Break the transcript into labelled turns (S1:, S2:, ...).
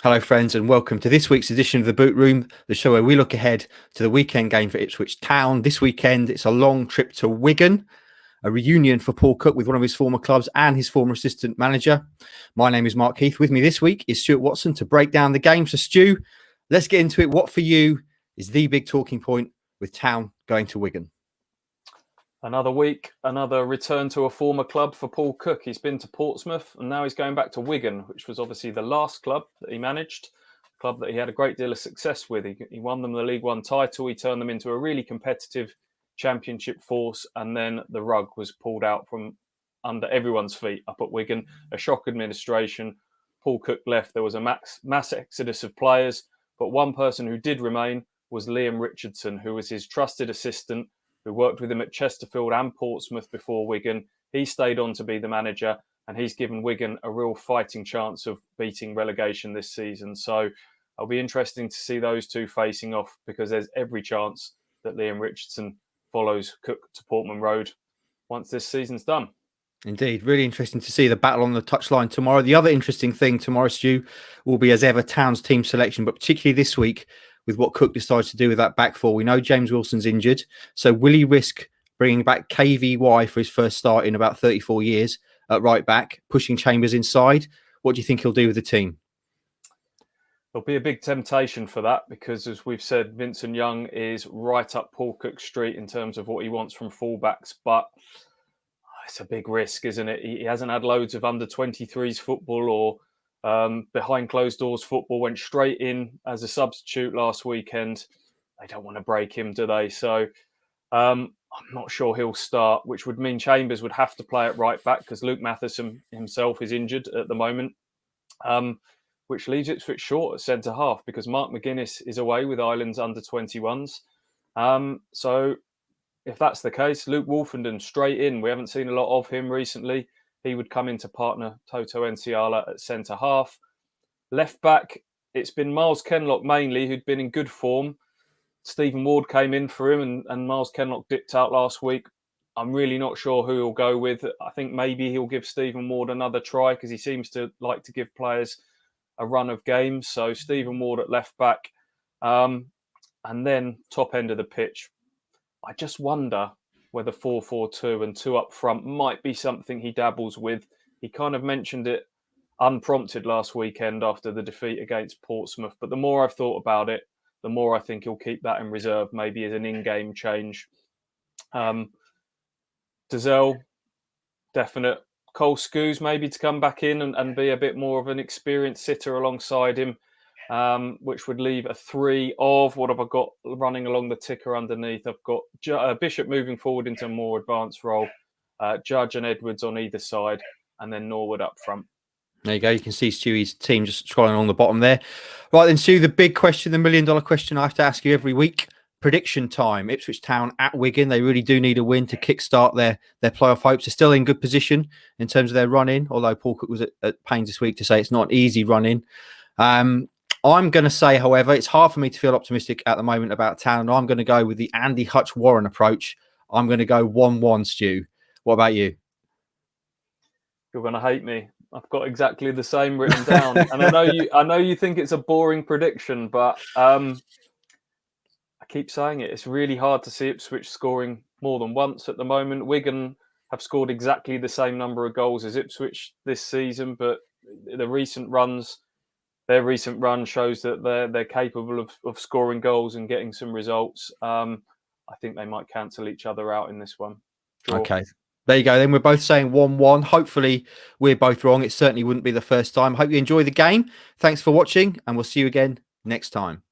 S1: Hello, friends, and welcome to this week's edition of The Boot Room, the show where we look ahead to the weekend game for Ipswich Town. This weekend, it's a long trip to Wigan, a reunion for Paul Cook with one of his former clubs and his former assistant manager. My name is Mark Heath. With me this week is Stuart Watson to break down the game. So, Stu, let's get into it. What for you is the big talking point with Town going to Wigan?
S2: Another week, another return to a former club for Paul Cook. He's been to Portsmouth and now he's going back to Wigan, which was obviously the last club that he managed, a club that he had a great deal of success with. He won them the League One title. He turned them into a really competitive championship force, and then the rug was pulled out from under everyone's feet up at Wigan. A shock administration. Paul Cook left. There was a mass exodus of players, but one person who did remain was Liam Richardson, who was his trusted assistant, who worked with him at Chesterfield and Portsmouth before Wigan. He stayed on to be the manager, and he's given Wigan a real fighting chance of beating relegation this season. So it'll be interesting to see those two facing off, because there's every chance that Liam Richardson follows Cook to Portman Road once this season's done.
S1: Indeed, really interesting to see the battle on the touchline tomorrow. The other interesting thing tomorrow, Stu, will be, as ever, Town's team selection, but particularly this week, with what Cook decides to do with that back four. We know James Wilson's injured, so will he risk bringing back KVY for his first start in about 34 years at right back, pushing Chambers inside? What do you think he'll do with the team?
S2: There'll be a big temptation for that, because, as we've said, Vincent Young is right up Paul Cook's street in terms of what he wants from fullbacks, but it's a big risk, isn't it? He hasn't had loads of under-23s football or behind closed doors football. Went straight in as a substitute last weekend. They don't want to break him, do they? So I'm not sure he'll start, which would mean Chambers would have to play at right back, because Luke Matheson himself is injured at the moment, which leaves Ipswich short at centre half, because Mark McGuinness is away with Ireland's under-21s. So if that's the case, Luke Wolfenden straight in. We haven't seen a lot of him recently. He would come in to partner Toto Enciala at centre half. Left back, it's been Miles Kenlock mainly, who'd been in good form. Stephen Ward came in for him, and Miles Kenlock dipped out last week. I'm really not sure who he'll go with. I think maybe he'll give Stephen Ward another try, because he seems to like to give players a run of games. So Stephen Ward at left back. And then top end of the pitch, I just wonder whether 4-4-2 and two up front might be something he dabbles with. He kind of mentioned it unprompted last weekend after the defeat against Portsmouth. But the more I've thought about it, the more I think he'll keep that in reserve, maybe as an in-game change. Dazelle, definite. Cole Scoos maybe to come back in and be a bit more of an experienced sitter alongside him, which would leave a three of, what have I got running along the ticker underneath? I've got Bishop moving forward into a more advanced role, Judge and Edwards on either side, and then Norwood up front.
S1: There you go. You can see Stewie's team just scrolling along the bottom there. Right then, Stu, the big question, the million-dollar question I have to ask you every week. Prediction time. Ipswich Town at Wigan. They really do need a win to kickstart their playoff hopes. They're still in good position in terms of their run-in, although Paul Cook was at pains this week to say it's not an easy run-in. I'm going to say, however, it's hard for me to feel optimistic at the moment about Town. I'm going to go with the Andy Hutch-Warren approach. I'm going to go 1-1, Stu. What about you?
S2: You're going to hate me. I've got exactly the same written down. And I know you think it's a boring prediction, but I keep saying it. It's really hard to see Ipswich scoring more than once at the moment. Wigan have scored exactly the same number of goals as Ipswich this season, but their recent run shows that they're capable of scoring goals and getting some results. I think they might cancel each other out in this one. Draw.
S1: Okay. There you go. Then we're both saying 1-1. Hopefully we're both wrong. It certainly wouldn't be the first time. Hope you enjoy the game. Thanks for watching, and we'll see you again next time.